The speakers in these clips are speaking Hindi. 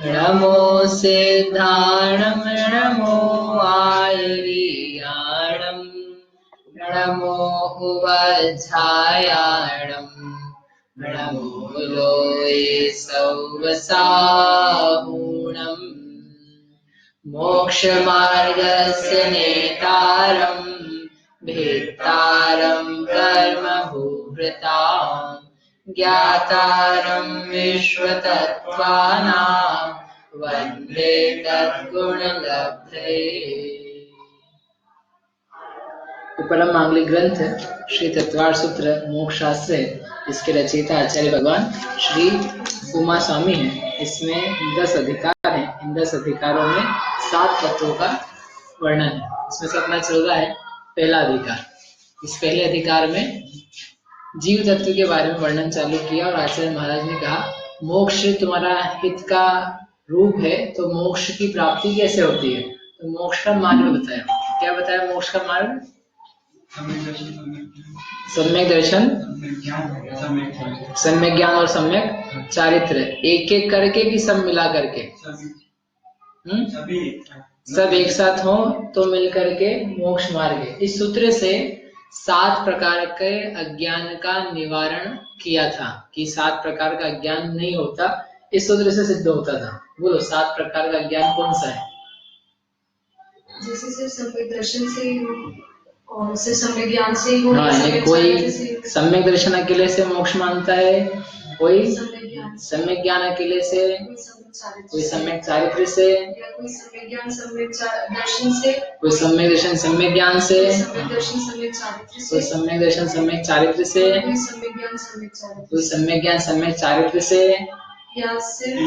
नमो सिद्धाणं नमो आयर्याणं नमो उवज्झायाणं नमो लोये सौवसाहूणम् मोक्षमार्गस्य नेतारं भेत्तारं कर्मभूभृतां ज्ञातारं विश्वतत्त्वानां वन्दे तद्गुणलब्धये। परम मांगलिक ग्रंथ श्री तत्वार सूत्र मोक्ष शास्त्र है। इसके रचयिता आचार्य भगवान श्री उमा स्वामी हैं। इसमें 10 अधिकार हैं। इन 10 अधिकारों में 7 तत्वों का वर्णन है। इसमें से अपना चल रहा है पहला अधिकार। इस पहले अधिकार में जीव तत्व के बारे में वर्णन चालू किया और आचार्य महाराज ने कहा मोक्ष तुम्हारा हित का रूप है, तो मोक्ष की प्राप्ति कैसे होती है। तो मोक्ष का मार्ग बताया। क्या बताया मोक्ष का मार्ग? सम्यक दर्शन, सम्यक ज्ञान और सम्यक चारित्र। एक एक करके कि सब मिला करके? सब एक साथ हो तो मिल करके मोक्ष मार्ग है। इस सूत्र से 7 प्रकार के अज्ञान का निवारण किया था कि 7 प्रकार का अज्ञान नहीं होता। इस सूत्र से सिद्ध होता था। बोलो 7 प्रकार का अज्ञान कौन सा है? जैसे सिर्फ सम्यक दर्शन से और सिर्फ सम्यक ज्ञान से ही। हाँ, कोई सम्यक दर्शन अकेले से मोक्ष मानता है, कोई सम्यक ज्ञान अकेले से, कोई सम्यक चारित्र से, कोई सम्यक ज्ञान सम्यक दर्शन से, कोई सम्यक दर्शन सम्यक ज्ञान से, सम्यक दर्शन सम्यक चारित्र से, कोई सम्यक दर्शन सम्यक चारित्र से, कोई सम्यक ज्ञान सम्यक चारित्र, कोई सम्यक ज्ञान सम्यक चारित्र से, या सिर्फ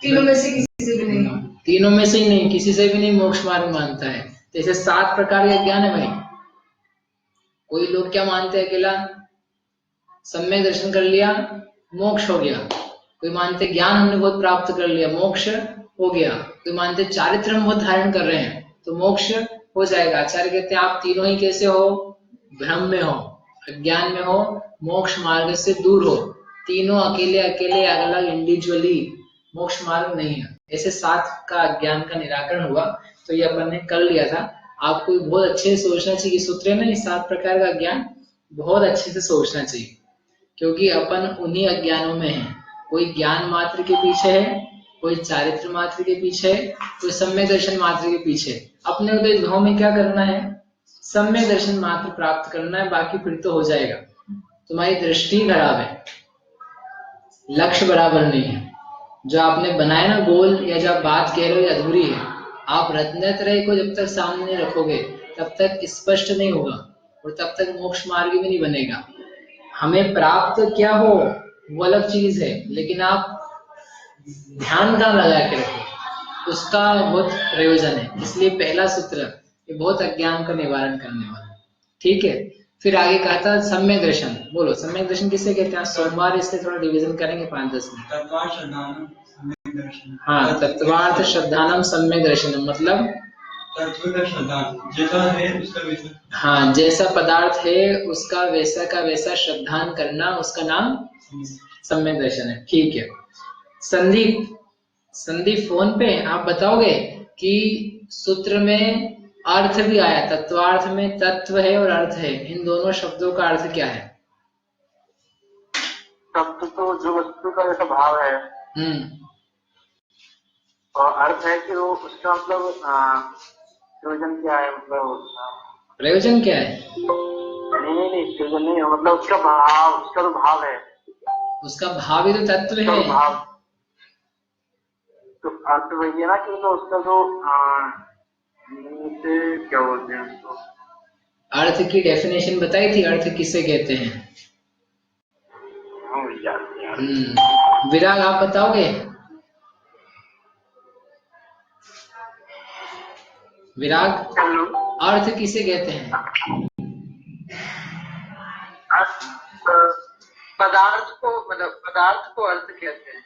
तीनों में से किसी से भी नहीं। तीनों में से ही नहीं, किसी से भी नहीं मोक्ष मार्ग मानता है। जैसे 7 प्रकार के ज्ञान है भाई। कोई लोग क्या मानते हैं, अकेला सम्यक दर्शन कर लिया मोक्ष हो गया। कोई मानते ज्ञान हमने बहुत प्राप्त कर लिया मोक्ष हो गया। कोई मानते चारित्र हम बहुत धारण कर रहे हैं तो मोक्ष हो जाएगा। आचार्य कहते हैं आप तीनों ही कैसे हो? भ्रम में हो, अज्ञान में हो, मोक्ष मार्ग से दूर हो। तीनों अकेले अकेले अलग अलग इंडिविजुअली मोक्ष मार्ग नहीं है। ऐसे 7 का अज्ञान का निराकरण हुआ। तो ये अपन ने कर लिया था। आपको बहुत अच्छे से सोचना चाहिए। सूत्र है ना, 7 प्रकार का ज्ञान बहुत अच्छे से सोचना चाहिए, क्योंकि अपन उन्हीं अज्ञानों में है। कोई ज्ञान मात्र के पीछे है, कोई चारित्र मात्र के पीछे है, कोई सम्यक दर्शन मात्र के पीछे। अपने को तो इस भाव में क्या करना है? सम्यक दर्शन मात्र प्राप्त करना है, बाकी फिर तो हो जाएगा। तुम्हारी दृष्टि खराब है, लक्ष्य बराबर नहीं है। जो आपने बनाया ना गोल, या जो आप बात कह रहे हो ये अधूरी है। आप रत्नत्रय को जब तक सामने नहीं रखोगे तब तक स्पष्ट नहीं होगा और तब तक मोक्ष मार्ग भी नहीं बनेगा। हमें प्राप्त क्या हो वो अलग चीज है, लेकिन आप ध्यान कहाँ लगा के रखो उसका बहुत प्रयोजन है। इसलिए पहला सूत्र ये बहुत अज्ञान का निवारण करने वाला। ठीक है, फिर आगे कहा था सम्यक दर्शन। बोलो सम्यक दर्शन किसे कहते हैं? सोमवार इससे थोड़ा डिवीजन करेंगे 5-10 मिनट। हाँ, तत्वार्थ श्रद्धानम सम्यक दर्शन मतलब जैसा है उसका वैसा। हाँ, जैसा पदार्थ है उसका वैसा का वैसा श्रद्धान करना, उसका नाम सम्यक दर्शन है। ठीक है, संदीप फोन पे आप बताओगे कि सूत्र में अर्थ भी आया। तत्वार्थ में तत्व है और अर्थ है, इन दोनों शब्दों का अर्थ क्या है? तत्व तो जो वस्तु का जैसा भाव है, और अर्थ है कि वो उसका मतलब प्रयोजन क्या है, मतलब प्रयोजन क्या है? नहीं प्रयोजन नहीं है, मतलब उसका भाव, उसका तो भाव है, उसका भाव ही तो तत्व है। भाव तो अर्थ वही है ना कि तो उसका जो क्या बोलते हैं उसको? अर्थ की डेफिनेशन बताई थी। अर्थ किसे कहते हैं? विराग आप बताओगे? विराग अर्थ किसे कहते हैं? पदार्थ को, मतलब पदार्थ को अर्थ कहते हैं।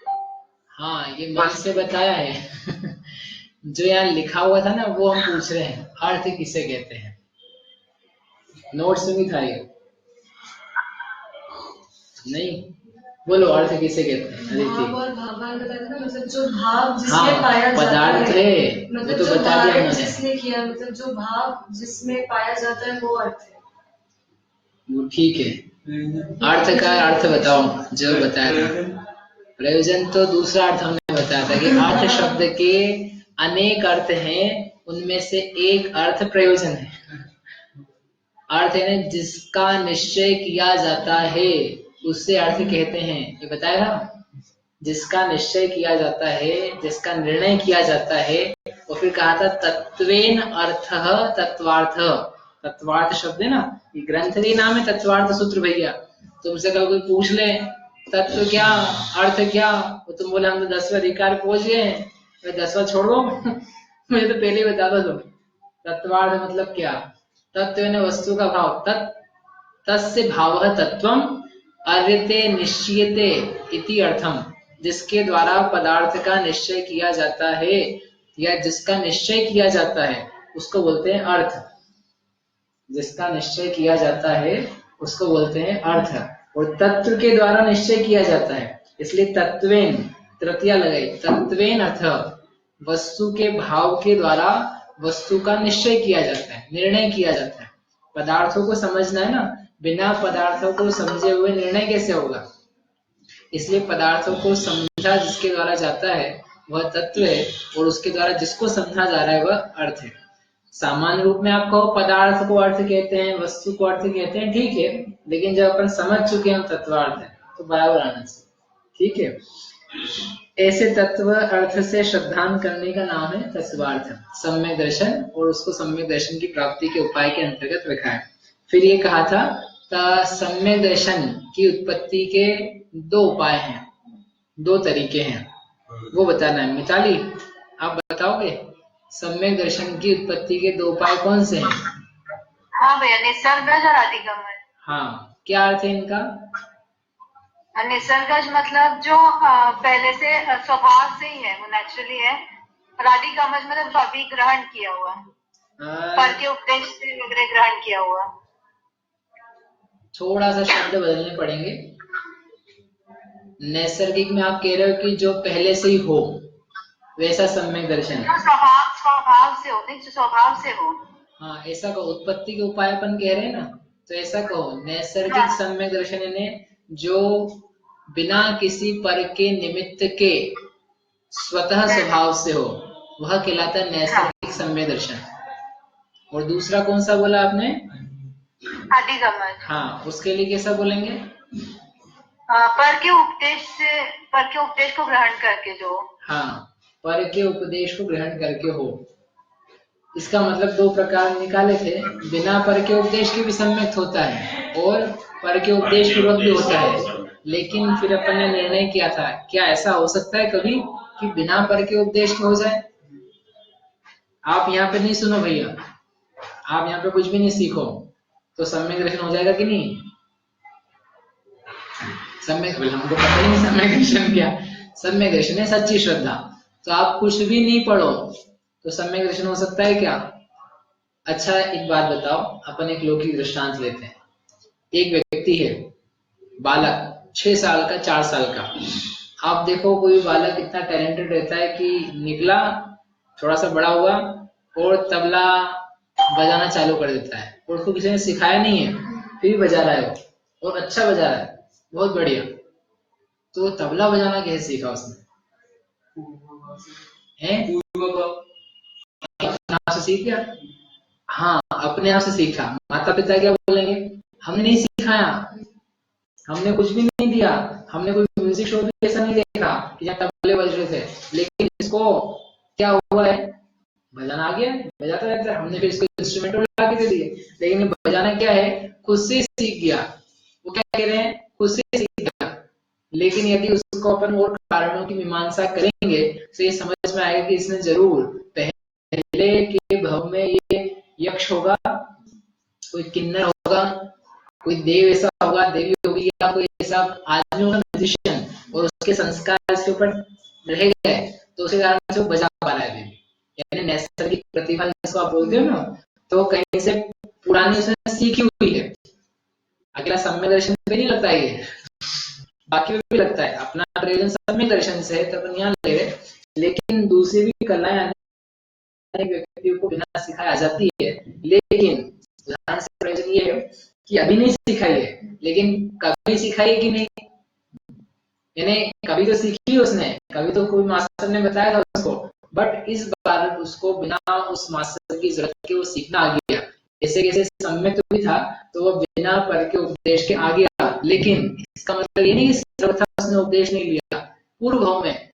हाँ, ये मन से बताया है। जो यहाँ लिखा हुआ था ना वो हम पूछ रहे हैं, अर्थ किसे कहते हैं। नोट्स में भी था ये। नहीं, बोलो अर्थ किसे कहते हैं? भावार्थ बताया था ना, मतलब जो भाव जिसमें हाँ पाया जाता पदार्थ है, है वो मतलब तो जो बता दिया धारण मैंने। जिसने किया, मतलब जो भाव जिसमें पाया जाता है वो अर्थ है। वो ठीक है, अर्थ का अर्थ बताओ जो बताया था। प्रयोजन तो दूसरा अर्थ हमने बताया था कि अर्थ शब्द के अनेक अर्थ हैं, उनमें से एक अर्थ प्रयोजन है। अर्थ है ना जिसका निश्चय किया जाता है, उससे अर्थ कहते हैं, ये बताया ना। जिसका निश्चय किया जाता है, जिसका निर्णय किया जाता है, और फिर कहा था तत्वेन अर्थः तत्वार्थ। तत्वार्थ शब्द है ना, ये ग्रंथ का नाम है तत्वार्थ सूत्र भैया। तुमसे कल कोई पूछ ले तत्व क्या, अर्थ क्या, तो तुम बोले हम तो 10वें अधिकार पहुंच गए हैं, मैं 10वां छोड़ दो। मुझे तो पहले ही बता दो तुम। तत्वार्थ मतलब क्या? तत्व ने वस्तु का भाव, तस्य भावः तत्वम अर्यते निश्चयते इति अर्थम। जिसके द्वारा पदार्थ का निश्चय किया जाता है या जिसका निश्चय किया जाता है उसको बोलते हैं अर्थ। जिसका निश्चय किया जाता है उसको बोलते हैं अर्थ, और तत्व के द्वारा निश्चय किया जाता है, इसलिए तत्वेन तृतीया लगाई, तत्वेन अर्थ। वस्तु के भाव के द्वारा वस्तु का निश्चय किया जाता है, निर्णय किया जाता है। पदार्थों को समझना है ना, बिना पदार्थों को समझे हुए निर्णय कैसे होगा? इसलिए पदार्थों को समझा जिसके द्वारा जाता है वह तत्व है, और उसके द्वारा जिसको समझा जा रहा है वह अर्थ है। सामान्य रूप में आप कहो पदार्थ को अर्थ कहते हैं, वस्तु को अर्थ कहते हैं, ठीक है, लेकिन जब अपन समझ चुके हैं तत्वार्थ है तो बराबर आना चाहिए, ठीक है। ऐसे तत्व अर्थ से श्रद्धान करने का नाम है तत्वार्थ। सम्यक दर्शन, और उसको सम्यक दर्शन की प्राप्ति के उपाय के अंतर्गत रखा है। फिर ये कहा था सम्यक दर्शन की उत्पत्ति के दो उपाय हैं, दो तरीके हैं, वो बताना है। मिताली आप बताओगे सम्यक दर्शन की उत्पत्ति के दो उपाय कौन से हैं? हाँ भैया, निसर्गज और आदिगमन। हाँ, क्या अर्थ है इनका? निसर्गज मतलब जो पहले से स्वभाव से ही है, वो नेचुरली है। और आदिगमन मतलब अभी ग्रहण किया हुआ, पर के उपदेश से वगैरह ग्रहण किया हुआ। थोड़ा सा शब्द बदलने पड़ेंगे। नैसर्गिक में आप कह रहे हो कि जो पहले से ही हो, वैसा सम्यक दर्शन। जो स्वभाव से हो, नहीं जो स्वभाव से हो। हाँ ऐसा कहो, उत्पत्ति के उपाय अपन कह रहे हैं ना, तो ऐसा कहो नैसर्गिक सम्यक दर्शन ने जो बिना किसी पर के निमित्त के स्वतः स्वभाव से हो, वह कहलाता है नैसर्गिक सम्यक दर्शन। और दूसरा कौन सा बोला आपने? आदिगमन। हाँ, उसके लिए कैसा बोलेंगे? पर के उपदेश को ग्रहण करके जो। हाँ, पर के उपदेश को ग्रहण करके हो। इसका मतलब दो प्रकार निकाले थे, बिना पर के उपदेश के भी सम्यक होता है और पर के उपदेश पूर्वक भी होता है। लेकिन फिर अपन ने निर्णय किया था, क्या ऐसा हो सकता है कभी कि बिना पर के उपदेश के हो जाए? आप यहाँ पे नहीं सुनो भैया, आप यहाँ पे कुछ भी नहीं सीखो, तो सम्यक दर्शन हो जाएगा कि नहीं? सम्यक, हमको पता ही नहीं सम्यक दर्शन क्या। सम्यक दर्शन है सच्ची श्रद्धा। तो आप कुछ भी नहीं पढ़ो तो सम्यक दर्शन हो सकता है क्या? अच्छा एक बात बताओ, अपन एक लौकिक दृष्टांत लेते हैं। एक व्यक्ति है, बालक 6 साल का, 4 साल का। आप देखो कोई बालक इतना टैलेंटेड रहता है कि निकला, थोड़ा सा बड़ा हुआ और तबला बजाना चालू कर देता है, और उसको किसी ने सिखाया नहीं है, फिर भी बजा रहा है वो, और अच्छा बजा रहा है, बहुत बढ़िया। तो तबला बजाना कैसे सीखा उसने? अपने आप से सीख गया। हाँ, अपने आप से सीखा। माता पिता क्या बोलेंगे? हमने नहीं सिखाया, हमने कुछ भी नहीं दिया, हमने कोई म्यूजिक शो भी ऐसा नहीं देखा कि जहाँ तबले बज रहे थे, लेकिन इसको क्या हुआ है, बजाना आ गया, बजाता रहता है। हमने फिर इसको इंस्ट्रूमेंट ला के दे दिए, लेकिन बजाना क्या है, खुद से सीख गया। वो क्या कह रहे हैं, खुद से सीख गया। लेकिन यदि उसको अपन और कारणों की मीमांसा करेंगे तो ये समझ में आएगा कि इसने जरूर पहले के भव में ये यक्ष होगा, कोई किन्नर होगा, कोई देव ऐसा होगा, देवी होगी, या कोई ऐसा आदमी होगा म्यूजिशियन, और उसके संस्कार इसके ऊपर रह गए, तो उसी कारण से वो बजा पा रहा है देवी। यानी नैसर्गिक प्रतिभा जिसको आप बोलते हो ना, तो कहीं से पुरानी उसने सीखी हुई है। अगला सम्यक दर्शन पे नहीं लगता ये, बाकी भी लगता है अपना प्रयोजन सम्यक दर्शन से है तो अपन यहाँ ले रहे, लेकिन दूसरी भी कलाएं अनेक व्यक्तियों को बिना सिखाए आ जाती है, लेकिन उदाहरण से प्रयोजन ये है कि अभी नहीं सिखाई है लेकिन कभी सिखाई है कि नहीं, यानी कभी तो सीखी उसने, कभी तो कोई मास्टर ने बताया था उसको, बट इस बार उसको बिना उस मास्टर की जरूरत के वो सीखना आ गया। ऐसे कैसे सम्यक तो भी था तो वो बिना पर के उपदेश के आ गया, लेकिन इसका मतलब ये नहीं कि सर्वथा उसने उपदेश नहीं लिया, पूर्व भाव में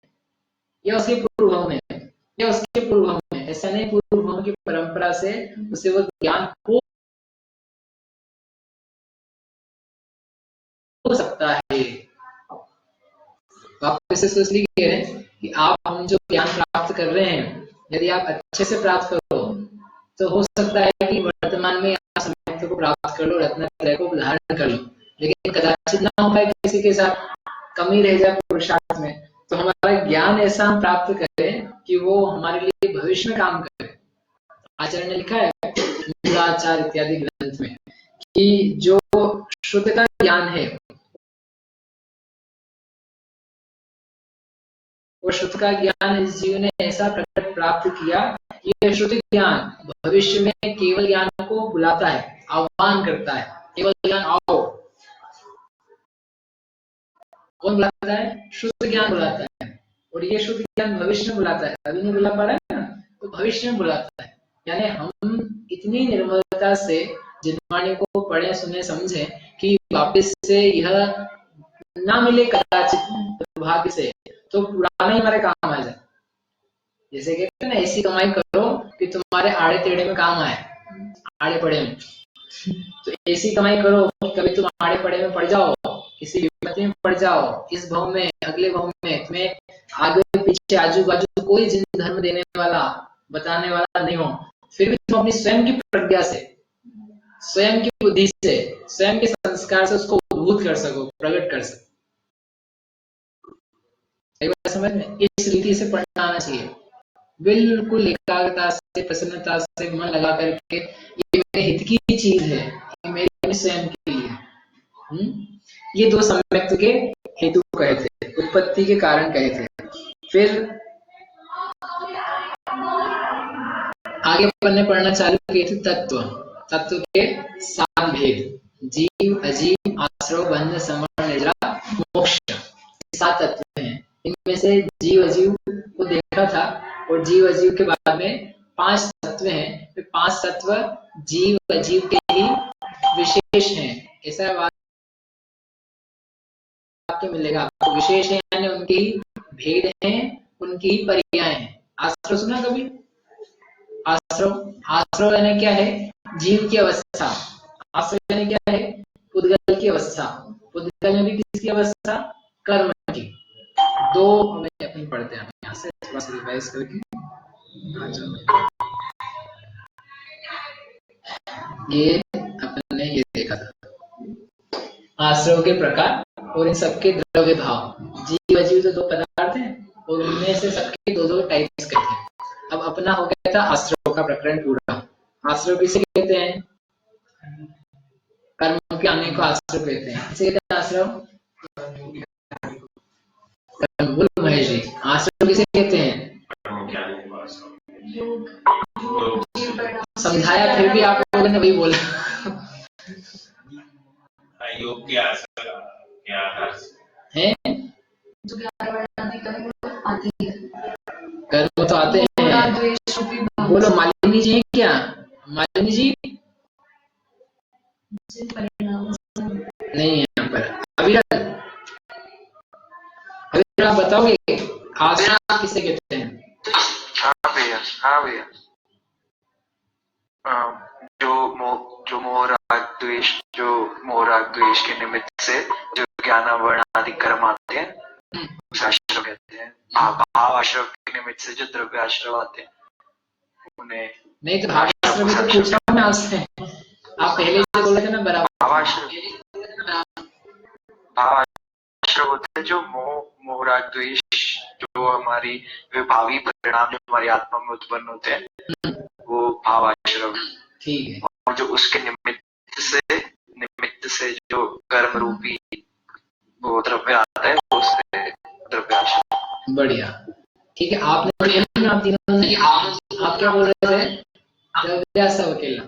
या उसके पूर्व भाव में या उसके पूर्व भाव में, ऐसा नहीं, पूर्व भाव की परंपरा से उसे वो ज्ञान हो सकता है। आप इसे सोच लीजिए कि आप हम जो ज्ञान प्राप्त कर रहे हैं यदि आप अच्छे से प्राप्त करो तो हो सकता है कि वर्तमान में आप सम्यक को प्राप्त कर लो, रत्नत्रय को धारण कर लो, लेकिन कदाचित ना हो पाए किसी के साथ, कमी रह जाए पुरुषार्थ में, तो हमारा ज्ञान ऐसा हम प्राप्त करें कि वो हमारे लिए भविष्य में काम करे। आचार्य ने लिखा है मूलाचार इत्यादि ग्रंथ में कि जो शुद्ध का ज्ञान है वो शुद्ध का ज्ञान इस जीव ने ऐसा प्रकट प्राप्त किया, ये शुद्ध ज्ञान भविष्य में केवल ज्ञान को बुलाता है, आह्वान करता है, केवल ज्ञान आओ। कौन बुलाता है? शुद्ध ज्ञान बुलाता है, और ये शुद्ध ज्ञान भविष्य में बुलाता है, अभी नहीं बुला पा रहा है ना, तो भविष्य में बुलाता है। यानी हम इतनी निर्मलता से जिनवाणी को पढ़े सुने समझे कि वापस से यह ना मिले कदाचित दुर्भाग्य से, तो पुराना ही हमारे काम आ जाए। जैसे कहते हैं ना, ऐसी कमाई करो कि तुम्हारे आड़े टेढ़े में काम आए, आड़े पड़े में, तो ऐसी कमाई करो कि कभी तुम आड़े पड़े में पड़ जाओ, किसी विपत्ति में पड़ जाओ, इस भाव में अगले भाव में तुम्हें आगे पीछे आजू बाजू कोई जिन धर्म देने वाला बताने वाला नहीं हो, फिर भी तुम अपनी स्वयं की प्रज्ञा से, स्वयं की बुद्धि से, स्वयं के संस्कार से उसको उद्भूत कर सको, प्रकट कर सको। एक बार समझ में इस रीति से पढ़ना आना चाहिए, बिल्कुल एकाग्रता से, प्रसन्नता से मन लगा करके, ये मेरे हित की चीज है, ये मेरे स्वयं के लिए। ये दो सम्यक्त के हेतु कहे थे, उत्पत्ति के कारण कहे थे। फिर आगे पढ़ने पढ़ना चालू किए थे तत्व, तत्व के 7 भेद, जीव, अजीव, आश्रव, बंध, समण, निद्रा, मोक्ष, 7 तत्व हैं। इनमें से जीव अजीव को देखा था, और जीव अजीव के बाद में 5 तत्व हैं, तो 5 तत्व जीव अजीव के ही विशेष हैं, ऐसा वाक्य मिलेगा आपको। विशेष है यानी उनके ही भेद हैं, उनकी ही पर्याय हैं। आश्रव सुना कभी? आश्रव यानी क्या है? जीव की अवस्था। आश्रव यानी क्या है? पुद्गल की अवस्था। पुद्गल में भी किसकी अवस्था? कर्म की। दो हमें अपन पढ़ते हैं यहाँ से थोड़ा सा रिवाइज करके। ये अपन ने ये देखा था आश्रव के प्रकार और इन सबके द्रव्य भाव। जीव अजीव तो 2 पदार्थ हैं और उनमें से सबके 2-2 टाइप्स कहते हैं। अब अपना हो गया था आश्रव का प्रकरण पूरा। आश्रव किसे कहते हैं? कर्म के आने को आश्रव कहते हैं। किसे कहते हैं आश्रव? बोलो महेश जी, आश्रव किसे कहते हैं? समझाया फिर भी आप लोगों ने वही बोला। योग के आश्रव है जो आती है, कर्म तो आते हैं। बोलो मालिनी जी क्या? मालिनी जी नहीं है यहाँ पर। अविरल आप बताओगे आश्रव किसे कहते हैं? हाँ भैया जो मोह राग द्वेष के निमित्त से जो ज्ञान वर्ण आदि कर्म आते हैं उसे आश्रव कहते हैं। भाव आश्रव के निमित्त से जो द्रव्य आश्रव आते हैं उन्हें नहीं, तो भाव आश्रव में तो पूछा मैं आपसे, आप पहले से बोल रहे थे ना बराबर। भाव आश्रव होते हैं जो मोह राग द्वेष जो हमारी भावी परिणाम जो हमारी आत्मा में उत्पन्न होते हैं वो भाव आश्रव। ठीक है। और जो उसके निमित्त से जो कर्म रूपी वो द्रव्य आता है वो उससे द्रव्याश्रय। बढ़िया, ठीक है। आपने आप तीनों ने आप क्या बोल रहे थे? द्रव्याश्रय अकेला।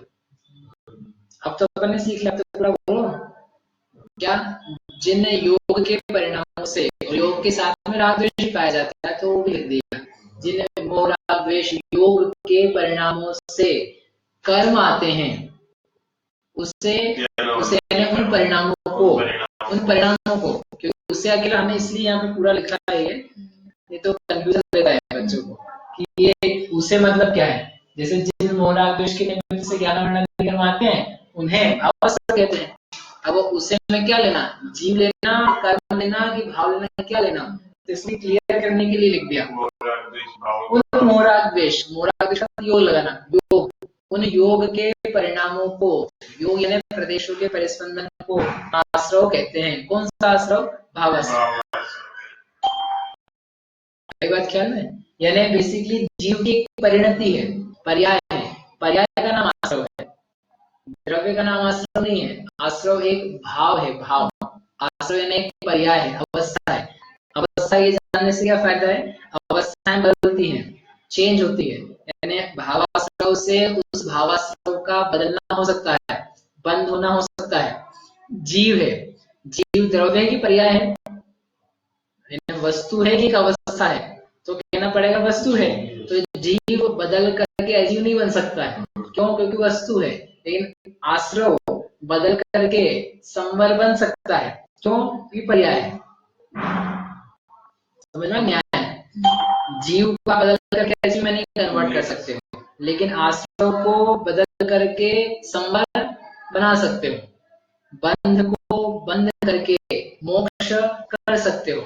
अब तो अपन ने सीख लिया, अब तो पूरा बोलो क्या। जिन योग के परिणामों से और योग के साथ में राग द्वेष पाया जाता है तो वो भी लिख दिया। जिन मोह राग द्वेष योग के परिणामों से कर्म आते हैं उससे उन परिणामों को क्योंकि उससे अकेला हमने इसलिए यहाँ पे पूरा लिखा है ये तो कंफ्यूजन देता है बच्चों को कि ये उसे मतलब क्या है। जैसे जिन मोह राग द्वेष के निमित्त से ज्ञान वर्णन कर्म आते हैं उन्हें भावाश्रय कहते हैं। अब उसे में क्या लेना, जीव लेना, कर्म लेना कि भाव लेना, क्या लेना, तो इसलिए क्लियर करने के लिए लिख दिया मोह राग द्वेष योग लगाना। योग उन योग के परिणामों को, योग यानी प्रदेशों के परिस्पंदन को आश्रव कहते हैं। कौन सा आश्रव? भावाश्रव। बात ख्याल में, यानी बेसिकली जीव की परिणति है, पर्याय है। पर्याय का नाम आश्रव है, द्रव्य का नाम आश्रव नहीं है। आश्रव एक भाव है, भाव। आश्रव यानी एक पर्याय है, अवस्था है। अवस्था ये जानने से क्या फायदा है? अवस्थाएं बदलती हैं, चेंज होती है, यानी भावाश्रव से उस भावाश्रव का बदलना हो सकता है, बंद होना हो सकता है। जीव है, जीव द्रव्य की पर्याय है, वस्तु है कि एक अवस्था है, तो कहना पड़ेगा वस्तु है। तो जीव बदल करके अजीव नहीं बन सकता है, क्यों? क्योंकि वस्तु है। लेकिन आश्रव बदल करके संवर बन सकता है, क्यों? ये पर्याय है। समझना न्याय है। जीव का बदल करके अजीव में नहीं कन्वर्ट कर सकते हो, लेकिन आश्रव को बदल करके संवर बना सकते हो। बंध को बंद करके मोक्ष कर सकते हो।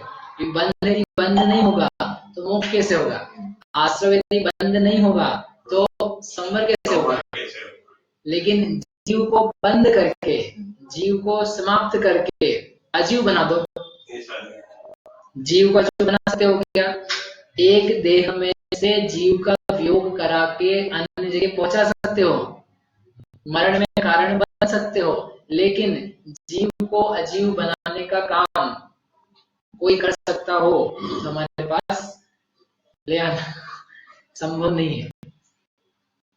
बंद नहीं होगा तो मोक्ष कैसे होगा? आश्रव यदि बंद नहीं होगा तो संवर कैसे होगा? लेकिन जीव को बंद करके, जीव को समाप्त करके अजीव बना दो। जीव को अजीव बना सकते हो क्या? एक देह में से जीव का वियोग करा के अन्य जगह पहुंचा सकते हो, मरण में कारण बन सकते हो, लेकिन जीव को अजीव बनाने का काम कोई कर सकता हो तो हमारे पास ले आना संभव नहीं है।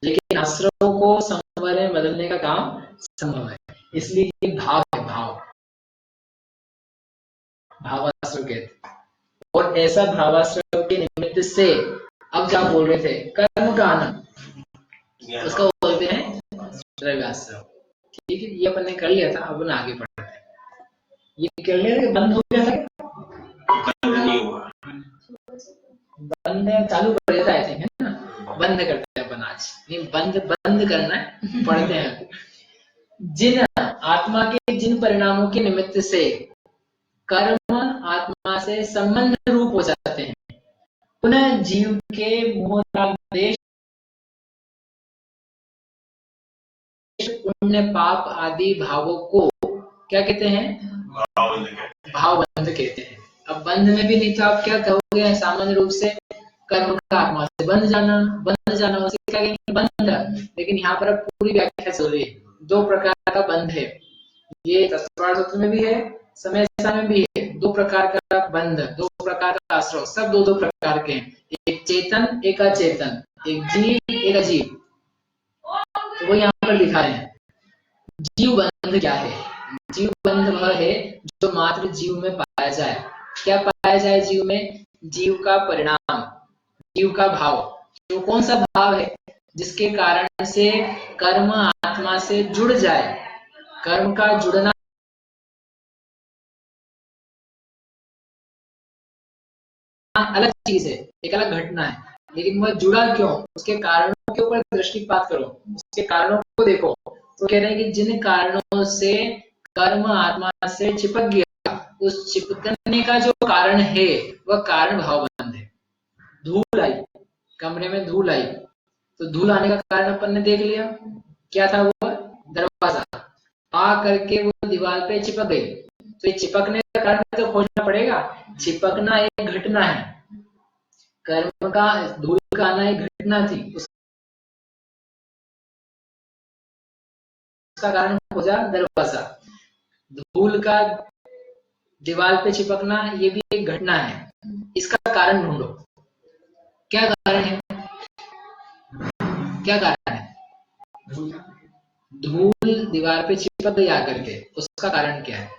लेकिन आश्रव को संवर में बदलने का काम संभव है, इसलिए ये भाव है, भावाश्रव कहते हैं। और ऐसा भावाश्रव के निमित्त से, अब क्या बोल रहे थे? कर्म का आनंद, उसका बोलते हैं द्रव्याश्रव। ठीक है, ये अपन ने कर लिया था, अब आगे बढ़ते हैं। ये कर लिया था, बंद हो गया था, बंद चालू कर देता है, है ना? बंद करते हैं अपन आज, नहीं बंद करना है, पढ़ते हैं। जिन आत्मा के जिन परिणामों के निमित्त से कर्म आत्मा से संबंध रूप हो जाते हैं, पुनः जीव के मोह राग द्वेष पुण्य पाप आदि भावों को क्या कहते हैं? भाव बंध कहते हैं। अब बंध में भी नहीं तो आप क्या कहोगे? सामान्य रूप से कर्म का आत्मा से बंध जाना उसे क्या कहेंगे? बंध। लेकिन यहाँ पर अब पूरी व्याख्या चल रही है। दो प्रकार का बंध है, ये तत्वार्थ सूत्र में भी है, समय में भी है। दो प्रकार का बंध, दो प्रकार का आश्रव, सब दो प्रकार के हैं। एक चेतन, एक अचेतन, एक जीव, एक अजीव। तो वो यहाँ पर लिखा है। जीव बंध क्या है? जीव बंध वह है जो मात्र जीव में पाया जाए। क्या पाया जाए जीव में? जीव का परिणाम, जीव का भाव। तो कौन सा भाव है? जिसके कारण से कर्म आत्मा से जुड़ जाए। कर्म का जुड़ना अलग चीज है, एक अलग घटना है, लेकिन वह जुड़ा क्यों? उसके कारणों के ऊपर दृष्टिपात करो, उसके कारणों को देखो। तो कह रहे हैं कि जिन कारणों से कर्म आत्मा से चिपक गया, उस चिपकने का जो कारण है वह कारण भावबंध है। धूल आई, कमरे में धूल आई, तो धूल आने का कारण अपन ने देख लिया, क्या था? वो दरवाजा आ करके वो दीवार पे चिपक गई। तो ये चिपकने का कारण तो खोजना पड़ेगा। चिपकना एक घटना है, कर्म का धूल का आना एक घटना थी, उसका कारण खोजा दरवाजा। धूल का दीवार पे चिपकना ये भी एक घटना है, इसका कारण ढूंढो। क्या कारण है? क्या कारण है? धूल दीवार पे चिपक गई आकर के, उसका कारण क्या है?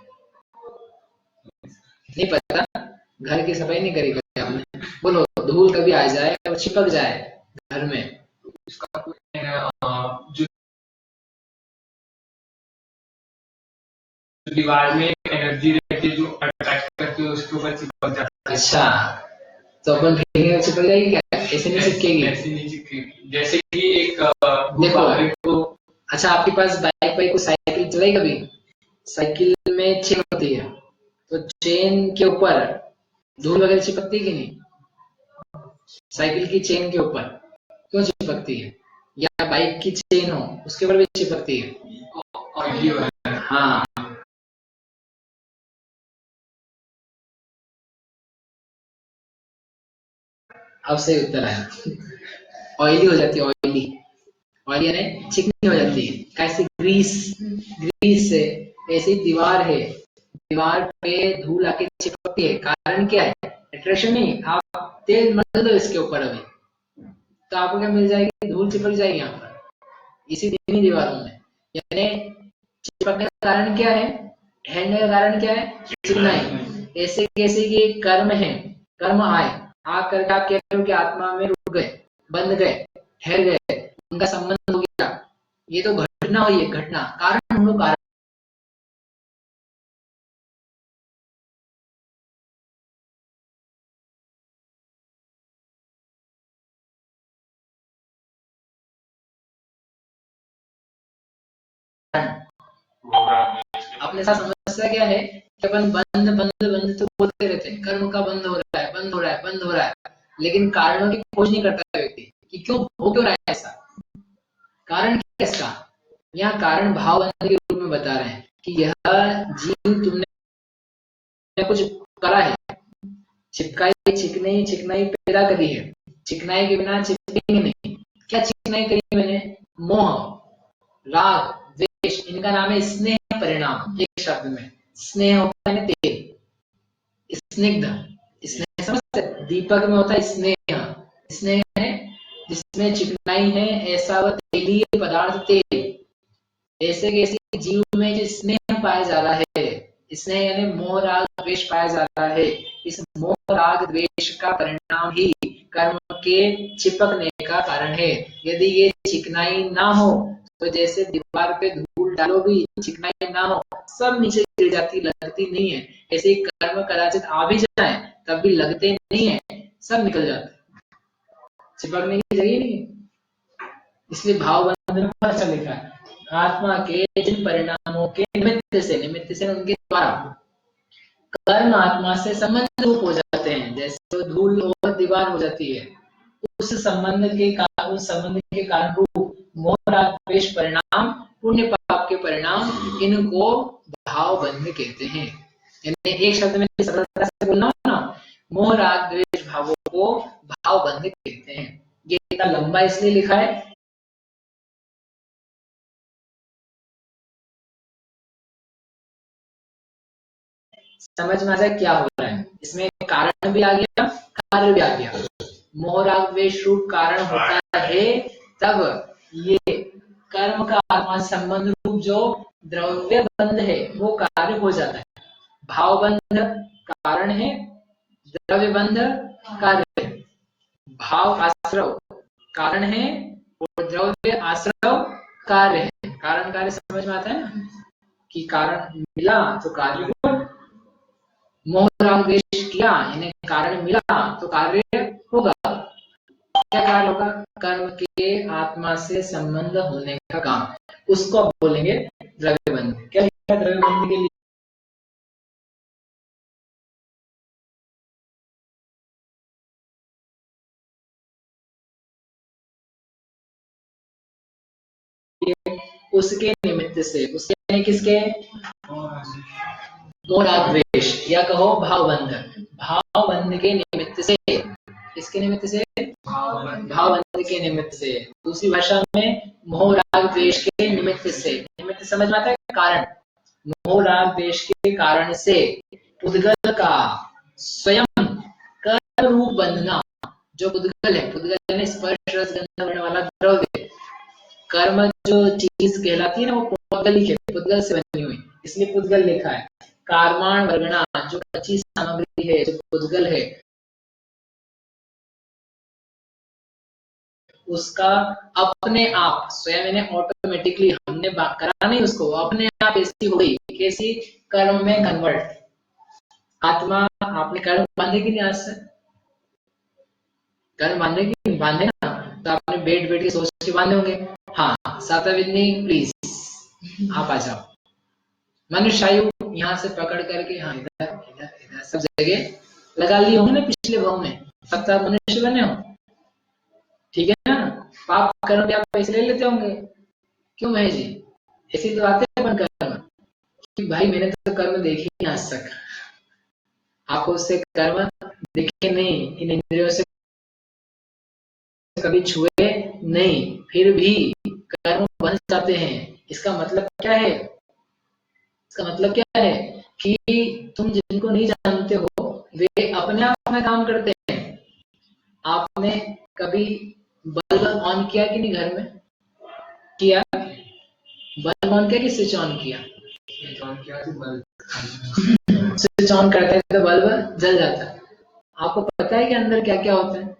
नहीं पता? घर की सफाई नहीं करी कभी आपने? बोलो, धूल कभी आ जाए और चिपक जाए घर में, इसका जो दीवार में एनर्जी रहती है जो अट्रैक्ट करती है उसके ऊपर चिपक जाता है। अच्छा, तो अपन फेंकेंगे चिपक जाएगी क्या? ऐसे नहीं चिपकेगी? ऐसे नहीं चिपकेगी। जैसे कि एक देखो, अच्छा आपके पास बाइक को साइकिल चलाई कभी? साइकिल में चेन होती है, तो चेन के ऊपर धूल वगैरह चिपकती है कि नहीं? साइकिल की चेन के ऊपर क्यों चिपकती है? या बाइक की चेन हो उसके ऊपर भी चिपकती है? ऑयली हो रहा है। हाँ, अब सही उत्तर आया। ऑयली हो जाती है, ऑयली यानी चिकनी हो जाती है। कैसे? ग्रीस से। ऐसी दीवार है, दीवार पे धूल आके चिपकती है, कारण क्या है? अट्रैक्शन नहीं, आप तेल मल दो इसके ऊपर अभी तो आपको क्या मिल जाएगी? धूल चिपक जाएगी यहाँ पर, इसी तीन दीवारों में। यानी चिपकने का कारण क्या है? ठहरने का कारण क्या है? चिकनाई। ऐसे कैसे ये कर्म है, कर्म आए, आ करके आप कह रहे हो कि आत्मा में रुक गए, बंद गए, ठहर गए, उनका संबंध हो गया, ये तो घटना हुई है, घटना। कारण ढूंढो, कारण। अपने साथ समस्या क्या है कि अपन बंद बंद बंद तो बोलते रहते हैं, कर्म का बंद हो रहा है, बंद हो रहा है, बंद हो रहा है, लेकिन कारणों की खोज नहीं करता व्यक्ति कि क्यों हो क्यों रहा है ऐसा, कारण क्या है इसका। यहाँ कारण भाव बंध के रूप में बता रहे हैं कि यह जीव तुमने कुछ करा है, चिकनाई पैदा करी है, चिकनाई के बिना चिपकेंगे नहीं। क्या चिकनाई करी मैंने? मोह, राग, द्वेष, इनका नाम है स्नेह परिणाम। एक शब्द में स्नेह होता है तेल, स्निग्ध, स्नेह समझते? दीपक में होता है स्नेह, स्नेह है जिसमें चिकनाई है, ऐसा वह तेलीय पदार्थ तेल। ऐसे कैसे जीव में जो स्नेह पाया जा रहा है, स्नेह यानी मोह राग द्वेष पाया जा रहा है, इस मोह राग द्वेष का परिणाम ही कर्म के चिपकने का कारण है। यदि ये चिकनाई ना हो तो जैसे दीवार पे धूल डालो भी चिकनाई ना हो, सब नीचे गिर जाती, लगती नहीं है। ऐसे ही कर्म कदाचित आ भी जाए तब भी लगते नहीं है, सब निकल जाते, चिपकने की जगह नहीं। इसलिए भाव बंधन में अच्छा लिखा है, आत्मा के जिन परिणामों के निमित्त से उनके द्वारा कर्म आत्मा से संबंध रूप हो जाते हैं, जैसे धूल और दीवार हो जाती है, उस संबंध के कारण रूप मोह राग द्वेष परिणाम, पुण्य पाप के परिणाम, इनको भाव बंध कहते हैं। यानी एक शब्द में सरलता से बोलना हो ना, मोह राग द्वेष भावों को भाव बंध कहते हैं। ये इतना लंबा इसलिए लिखा है समझ में आ जाए क्या हो रहा है। इसमें कारण भी आ गया, कार्य भी आ गया। मोह राग द्वेष रूप कारण होता है, तब ये कर्म का आत्मा संबंध रूप जो द्रव्य बंध है वो कार्य हो जाता है। भाव बंध कारण है, द्रव्य बंध कार्य है। भाव आश्रव कारण है और द्रव्य आश्रव कार्य है। कारण कार्य समझ में आता है ना, कि कारण मिला तो कार्य हुआ, मोह राग द्वेष किया यानी कारण मिला तो कार्य होगा। क्या कार्य होगा? कर्म के आत्मा से संबंध होने का काम, उसको आप बोलेंगे द्रव्य बंध। क्या लिखा है द्रव्य बंध के लिए? उसके निमित्त से, उसके यानी किसके? मोह राग द्वेष, या कहो भाव बंध, भाव बंध के निमित्त से। किसके निमित्त से? भाव बंध के निमित्त से। दूसरी भाषा में मोह राग द्वेष के निमित्त से। निमित्त समझ में आता है? कारण। मोह राग द्वेष के कारण से पुद्गल का स्वयं कर्म रूप बंधना, जो पुद्गल है, पुद्गल यानी स्पर्श रस गंध वर्ण वाला द्रव्य, कर्म जो चीज कहलाती है ना, वो पुद्गलिक है, पुद्गल से बनी हुई, इसलिए पुद्गल लिखा है। कार्माण वर्गणा, जो कच्ची सामग्री है, जो पुद्गल है, उसका अपने आप स्वयं ने ऑटोमेटिकली, हमने करा नहीं उसको, अपने आप ऐसी हो गई, कैसी, कर्म में कन्वर्ट। आत्मा, आपने कर्म बांधे कि नहीं आज से? कर्म बांधे कि नहीं बांधे ना? तो आपने बैठ बैठ के सोच के बांधे होंगे। हाँ, साताविदनी प्लीज आप आ जाओ। मनुष्य आयु यहाँ से पकड़ करके, हाँ इधर इधर इधर सब जगह लगा लिए होंगे ना पिछले भाव में, तब तक मनुष्य बने हो, ठीक है ना? पाप कर्म आप पैसे ले लेते होंगे, क्यों महेश जी? ऐसी तो आते हैं अपन कर्म कि भाई मैंने तो कर्म देखे नहीं आज तक, आंखों से कर्म देखे नहीं, इन इंद्रियों से कभी छुए नहीं, फिर भी कर्म बन जाते हैं। इसका मतलब क्या है? इसका मतलब क्या है कि तुम जिनको नहीं जानते हो वे अपने आप में काम करते हैं। आपने कभी बल्ब ऑन किया कि नहीं घर में? किया? बल्ब ऑन किया कि स्विच ऑन किया? स्विच ऑन करते हैं तो बल्ब जल जाता है। आपको पता है कि अंदर क्या क्या होता है?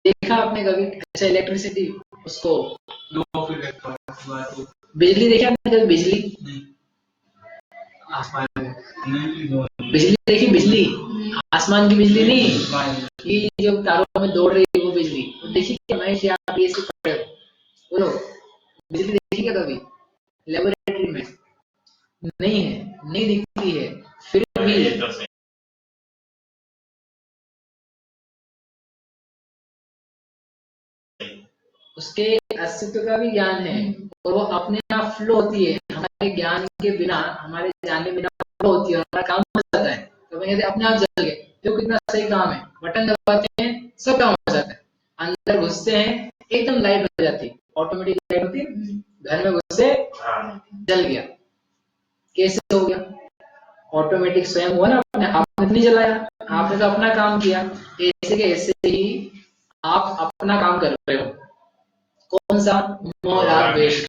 देखा आपने कभी? अच्छा, इलेक्ट्रिसिटी, उसको बिजली देखी आपने कभी? बिजली बिजली देखी? बिजली आसमान की बिजली नहीं, ये जो तारों में दौड़ रही है वो बिजली, वो देखी क्या महेश? आप ये सब पढ़े हो, बोलो, बिजली देखी क्या कभी लेबोरेटरी में? नहीं है, नहीं दिखती है, फिर भी उसके अस्तित्व का भी ज्ञान है और वो अपने आप फ्लो होती है, हमारे ज्ञान के बिना, हमारे जाने बिना फ्लो होती है और हमारा काम हो जाता है। तो मैं कहते अपने आप जल गए, तो कितना सही काम है, बटन दबाते हैं सब काम हो जाता है। अंदर घुसते हैं एकदम लाइट हो जाती है, ऑटोमेटिक लाइट होती है, घर में घुसे जल गया। कैसे हो गया? ऑटोमेटिक स्वयं हुआ ना, आपने नहीं जलाया, आपने तो अपना काम किया। ऐसे के ऐसे ही आप अपना काम कर रहे हो, कौन सा? मोह राग द्वेष।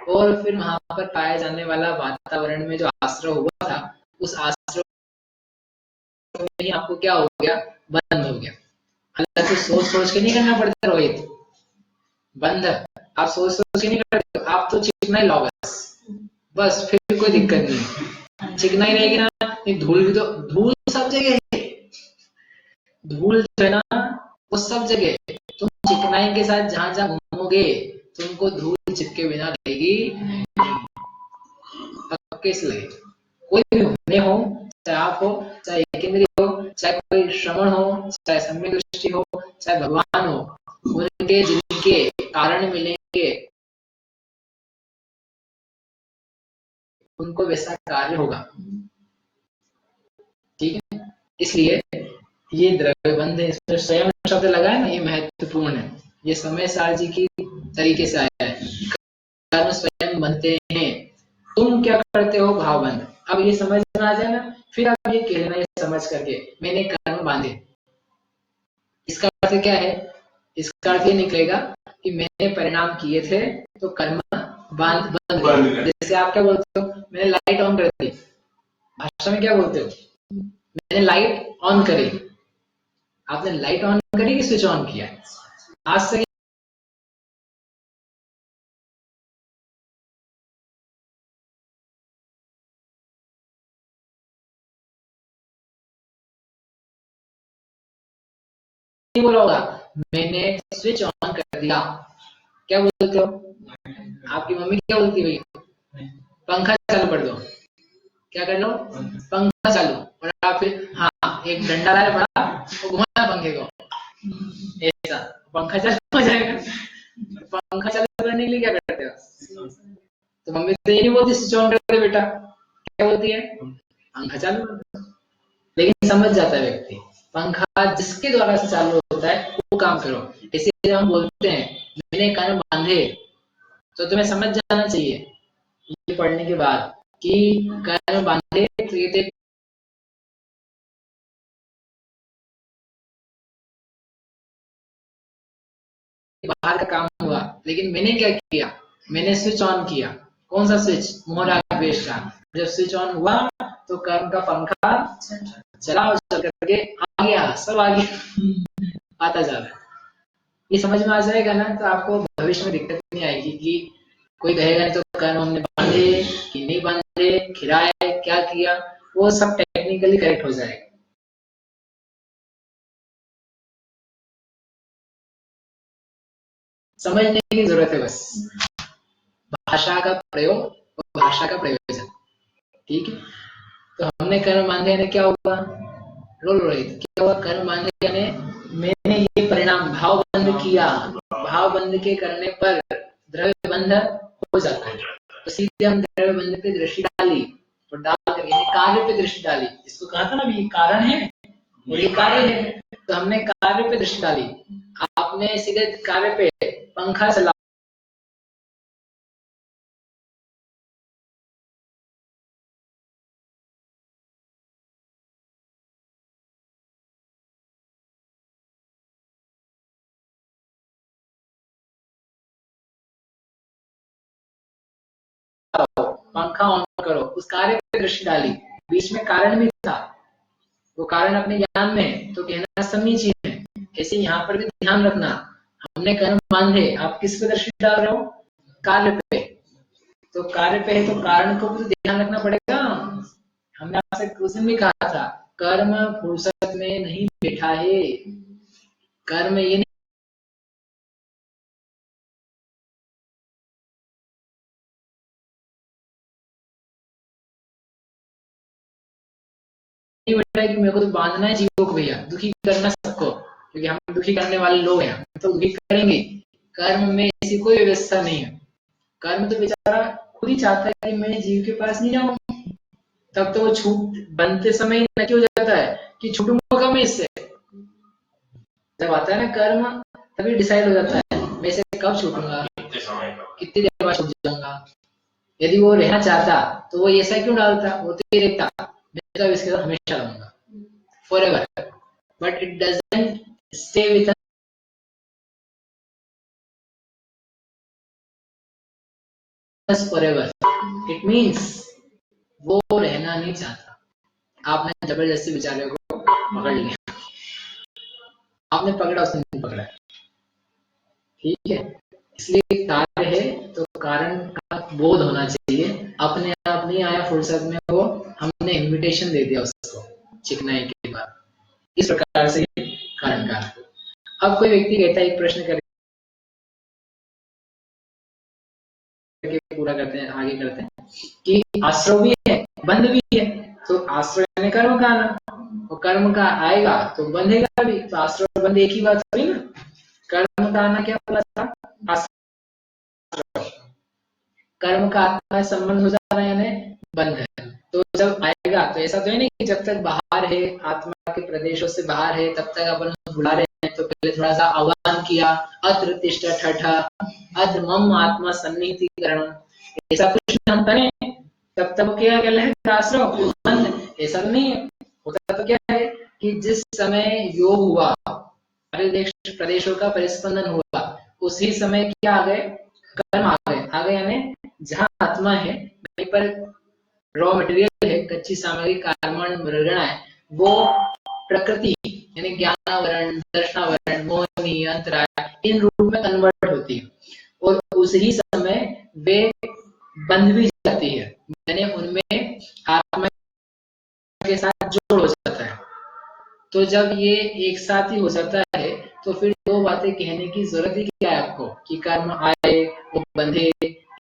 और फिर वहां पर पाया जाने वाला वातावरण में जो आश्रय हुआ था, उस आश्रय में ही आपको क्या हो गया? बंद हो गया। अलग से सोच सोच के नहीं करना पड़ता रोहित, बंद आप सोच सोच के नहीं करते, आप तो चिकना ही लाओ बस, फिर कोई दिक्कत नहीं। चिकना ही रहेगी ना, धूल भी तो, धूल सब जगह है, धूल जो है ना वो सब जगह है। तुम चिकनाई के साथ जहां जहां घूमोगे तुमको धूल चिपके बिना रहेगी। कैसे लगे? कोई भी होने हो, चाहे आप हो, चाहे एक इंद्रिय हो, चाहे कोई श्रवण हो, चाहे सम्यक दृष्टि हो, चाहे भगवान हो, उनके जिनके कारण मिलेंगे उनको वैसा कार्य होगा, ठीक है? इसलिए ये द्रव्यबंध है, इसमें स्वयं शब्द लगा है ना, ये महत्वपूर्ण है। ये समय सार जी की तरीके से आया है, कर्म स्वयं बनते हैं, तुम क्या करते हो? भावबंध। अब ये समझ में आ जाए ना, फिर आप ये कह लेना, ये समझ करके मैंने कर्म बांधे, इसका अर्थ क्या है? इसका अर्थ ये निकलेगा कि मैंने परिणाम किए थे तो कर्म बंद गए। जैसे आप क्या बोलते हो? मैंने लाइट ऑन कर दी, भाषा में क्या बोलते हो? मैंने लाइट ऑन करी। आपने लाइट ऑन करी कि स्विच ऑन किया? आज से बोला होगा मैंने स्विच ऑन कर दिया। क्या बोलते हो? आपकी मम्मी क्या बोलती है? पंखा चालू कर दो। क्या कर लो? पंखा चालू। और आप फिर हाँ एक डंडा लाए बड़ा, वो घुमाना पंखे को, ऐसा पंखा चालू हो जाएगा। पंखा चालू करने के लिए क्या करते हो? तो मम्मी तो ये नहीं बोलती स्विच ऑन कर दे बेटा, क्या बोलती है? पंखा चालू कर दो। लेकिन समझ जाता है व्यक्ति, पंखा जिसके द्वारा से चालू होता है वो काम करो। इसीलिए हम बोलते हैं मैंने कर्म बांधे, तो तुम्हें समझ जाना चाहिए ये पढ़ने के बाद कि कर्म बांधे तो बाहर का काम हुआ, लेकिन मैंने क्या किया, मैंने स्विच ऑन किया। कौन सा स्विच? मोह राग द्वेष का। जब स्विच ऑन हुआ तो कर्म का पंखा चला और चल करके आ गया, सब आ गया, आता जा रहा है। ये समझ में आ जाएगा ना, तो आपको भविष्य में दिक्कत नहीं आएगी कि कोई कहेगा तो कर्म हमने बांधे कि नहीं बांधे, खिराए क्या किया, वो सब टेक्निकली करेक्ट हो जाएगा। समझने की जरूरत है बस, भाषा का प्रयोग और भाषा का प्रयोजन। ठीक है, तो हमने कर्म बांधे यानी क्या हुआ? रोल रोहित, क्या हुआ? कर्म बांधे यानी मैंने ये परिणाम भाव बंध किया, भाव बंध के करने पर द्रव्य बंध हो जाता है। तो सीधे हम द्रव्य बंध पे दृष्टि डाली और डाल कर यानी कार्य पे दृष्टि डाली। इसको कहा था ना भी, ये कारण है और ये कार्य है, तो हमने कार्य पे दृष्टि डाली। आपने सीधे कार्य पे पंखा चला पंखा ऑन करो, उस कार्य पे दृष्टि डाली, बीच में कारण भी था, वो कारण अपने ज्ञान में तो कहना समीचीन है। ऐसे यहाँ पर भी ध्यान रखना, हमने कर्म बांधे, आप किस पे दृष्टि डाल रहे हो? कार्य पे। तो कार्य पे है तो कारण को भी तो ध्यान रखना पड़ेगा। हमने आपसे कुछ दिन भी कहा था, कर्म फुर्सत में नहीं बैठा है। कर्म ये नहीं बैठा है कि मेरे को तो बांधना है जीवों को भैया, दुखी करना सबको, क्योंकि हम दुखी करने वाले लोग हैं, हम तो दुखी करेंगे। कर्म में ऐसी कोई व्यवस्था नहीं है। कर्म तो बेचारा खुद ही चाहता है कि मैं जीव के पास नहीं जाऊं, तब तो वो छूट बनते समय नक्की हो जाता है कि छूटूंगा कब मैं इससे। जब आता है ना कर्म, तभी डिसाइड हो जाता है मैं इसे कब छूटूंगा, कितनी देर बाद छूट जाऊंगा। यदि वो रहना चाहता तो वो ऐसा क्यों डालता, वो तो ये रहता मैं तो इसके साथ हमेशा रहूंगा forever, but it doesn't stay with us forever. It means वो रहना नहीं चाहता। आपने जबरदस्ती बेचारे को पकड़ लिया, आपने पकड़ा, उसने नहीं पकड़ा, ठीक है। इसलिए कार्य है तो कारण का बोध होना चाहिए, अपने आप नहीं आया फुर्सत में, वो हमने इनविटेशन दे दिया उसको चिकनाई के बाद। इस प्रकार से कारण का। अब कोई व्यक्ति कहता है, एक प्रश्न करके पूरा करते हैं, आगे करते हैं कि आश्रय भी है बंध भी है, तो आश्रय में कर्म का आना, और कर्म का आएगा तो बंधेगा भी, तो आश्रय और बंध एक ही बात हुई ना। कर्म का आना क्या बोला था? कर्म का आत्मा संबंध हो जाना यानी बंध है। तो जब आएगा तो ऐसा तो है नहीं कि जब तक बाहर है, आत्मा के प्रदेशों से बाहर है, तब तक अपन बुला रहे हैं तो पहले थोड़ा सा आह्वान किया, अत्र तिष्ठ ठठ अत्र मम आत्मा सन्निहितीकरण, ऐसा कुछ हम करें तब तक क्या कहलाएगा आश्रय बंध। ऐसा तो नहीं है। होता तो क्या है कि जिस समय योग हुआ, प्रदेशों का परिस्पंदन हुआ, उसी समय क्या आ गए? कर्म आ गए यानी जहाँ आत्मा है वहीं पर रॉ मटेरियल है, कच्ची सामग्री कार्बन मृगणा है, वो प्रकृति यानी ज्ञानावरण, दर्शनावरण, मोहिनी, अंतराय, इन रूप में कन्वर्ट होती है, और उसी समय वे बंध भी जाती है, यानी उनमें आत्मा के साथ जोड़ हो जाता है। तो जब ये एक साथ ही हो जाता है तो फिर दो बातें कहने की जरूरत ही क्या है आपको कि कर्म आए वो बंधे।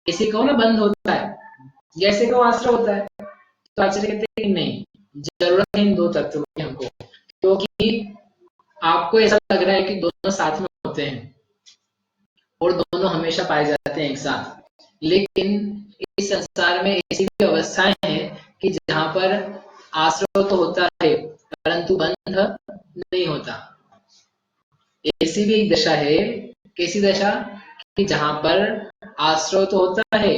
इसी को ना बंद होता है, जैसे को आश्रय होता है। तो आचार्य कहते हैं नहीं, जरूरत है इन दो तत्वों की हमको, क्योंकि आपको ऐसा लग रहा है कि दोनों साथ में होते हैं और दोनों हमेशा पाए जाते हैं एक साथ, लेकिन इस संसार में ऐसी भी अवस्थाएं हैं कि जहां पर आश्रय तो होता है परंतु बंध नहीं होता। ऐसी भी एक दशा है, कैसी दशा? कि जहां पर आश्रय तो होता है,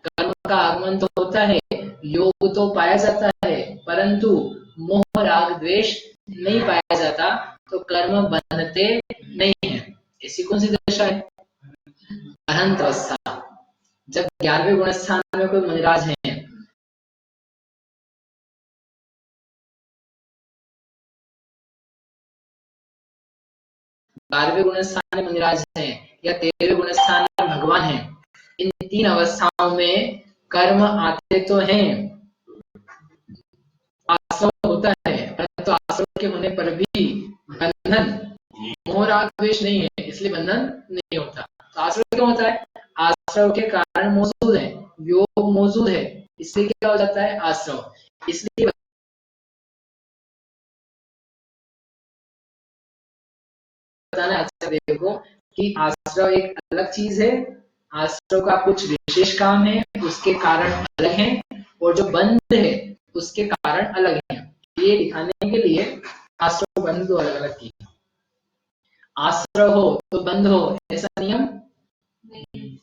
कर्म का आगमन तो होता है, योग तो पाया जाता है, परंतु मोह राग द्वेष नहीं पाया जाता, तो कर्म बनते नहीं है। ऐसी कौन सी दशा है? अनंत अवस्था, जब 11वें गुण स्थान में कोई मुनिराज है, 12वें गुण स्थान में मुनिराज है या 13वें गुण स्थान में भगवान है, इन 3 अवस्थाओं में कर्म आते तो हैं, आश्रय होता है, परंतु आश्रय के होने पर भी बंधन, मोह राग द्वेष नहीं है, इसलिए बंधन नहीं होता। तो आश्रय क्यों होता है? आश्रय के कारण मौजूद है, योग मौजूद है, इसलिए क्या हो जाता है? आश्रय। इसलिए बताना आचार्य को कि आश्रय एक अलग चीज है, आश्रय का कुछ विशेष काम है, उसके कारण अलग है, और जो बंध है उसके कारण अलग है। ये दिखाने के लिए आश्रय बंध दो अलग अलग की। आश्रय हो तो बंध हो ऐसा नियम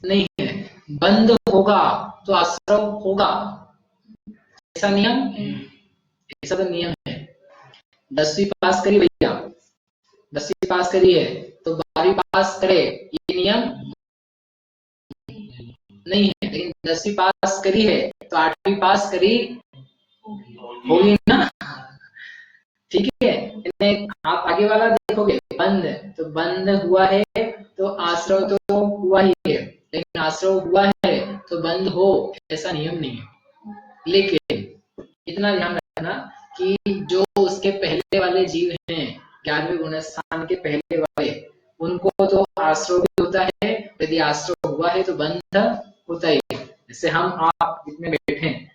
नहीं है, बंध होगा तो आश्रय होगा ऐसा नियम, ऐसा तो नियम है। 10वीं पास करी भैया, 10वीं पास करी है तो 12वीं पास करे, ये नियम नहीं है। लेकिन 10वीं पास करी है तो 8वीं पास करी होगी ना, ठीक है। आप आगे वाला देखोगे, बंध तो बंध हुआ है तो आश्रय तो हुआ ही है, लेकिन आश्रय हुआ है तो बंध हो ऐसा नियम नहीं है। लेकिन इतना ध्यान रखना कि जो उसके पहले वाले जीव हैं, 11वें गुण स्थान के पहले वाले, उनको तो आश्रय भी होता है, यदि आश्रय हुआ है तो बंध होता ही है। जैसे हम आप जितने बैठे हैं,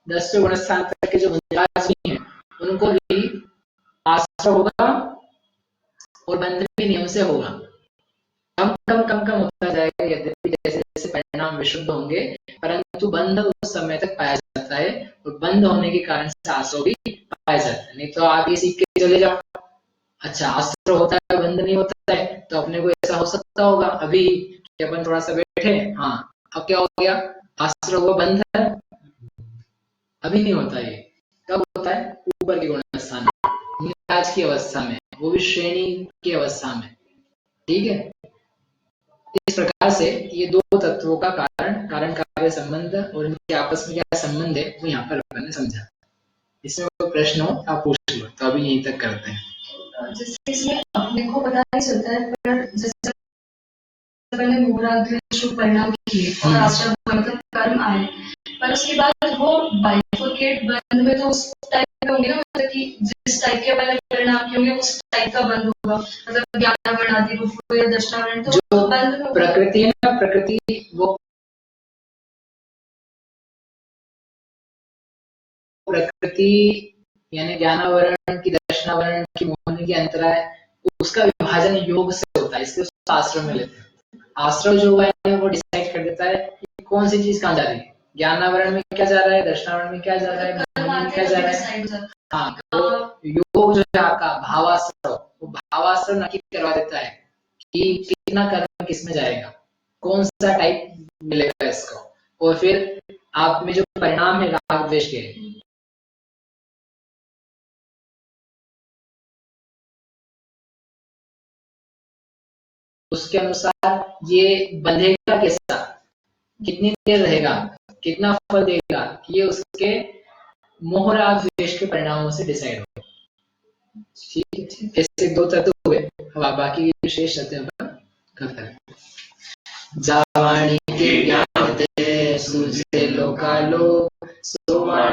10वें गुण स्थान तक के जो मुनिराज भी हैं, उनको भी आश्रय होगा और बंध भी नियम से होगा। कम होता जाएगा, यद्यपि जैसे जैसे परिणाम विशुद्ध होंगे, परंतु बंध उस समय तक पाया जाता है, और बंध होने के कारण से आश्रय भी पाया जाता है। नहीं तो आप ये सीख के चले जाओ, अच्छा आश्रय होता है बंध नहीं होता है, तो अपने को ऐसा हो सकता होगा अभी कि अपन थोड़ा सा बैठे, हाँ अब क्या हो गया, आश्रय हुआ बंध है, अभी नहीं होता। ये कब होता है? ऊपर के गुण स्थान में, मुनिराज की अवस्था में, वो भी श्रेणी की अवस्था में, ठीक है। इस प्रकार से ये दो तत्वों का कारण कार्य संबंध और इनके आपस में क्या संबंध है वो यहाँ पर अपन ने समझा। इसमें कोई प्रश्न हो आप पूछ लो, तो अभी यहीं तक करते हैं। जैसे इसमें अपने को पता नहीं चलता है, पर जैसे पहले मोहराग्रह परिणाम किए और आश्रय मतलब कर्म आए, पर उसके बाद वो बाइफोकेट बंद में तो उस टाइप के होंगे ना, मतलब कि जिस टाइप के पहले परिणाम होंगे उस टाइप का बंद होगा, मतलब 11 वर्ण आदि रूप या 10वां वर्ण, तो जो बंद प्रकृति है ना, प्रकृति वो प्रकृति यानी 11वां वर्ण की 10वां वर्ण की मोहनी की अंतराय, उसका विभाजन योग से होता है, इसलिए उसको आश्रय में लेते हैं। आश्रय जो है वो डिसाइड कर देता है कि कौन सी चीज कहाँ जा रही है, 11वां वर्ण में क्या जा रहा है, 10वां वर्ण में क्या जा रहा है, मोहनी में क्या जा रहा है। हाँ, तो योग जो है आपका भावाश्रय, वो भावाश्रय नक्की करवा देता है कि कितना कर्म किस में जाएगा, कौन सा टाइप मिलेगा इसको, और फिर आप में जो परिणाम है राग द्वेष के, उसके अनुसार ये बंधेगा कैसा, कितनी देर रहेगा, कितना फल देगा, ये उसके मोह राग द्वेष के परिणामों से डिसाइड होगा। ठीक है, ऐसे दो तत्व हुए। अब बाकी विशेष तत्व पर करते हैं। जावाणी के ज्ञान ते सूझे लोकालो, सोवाणी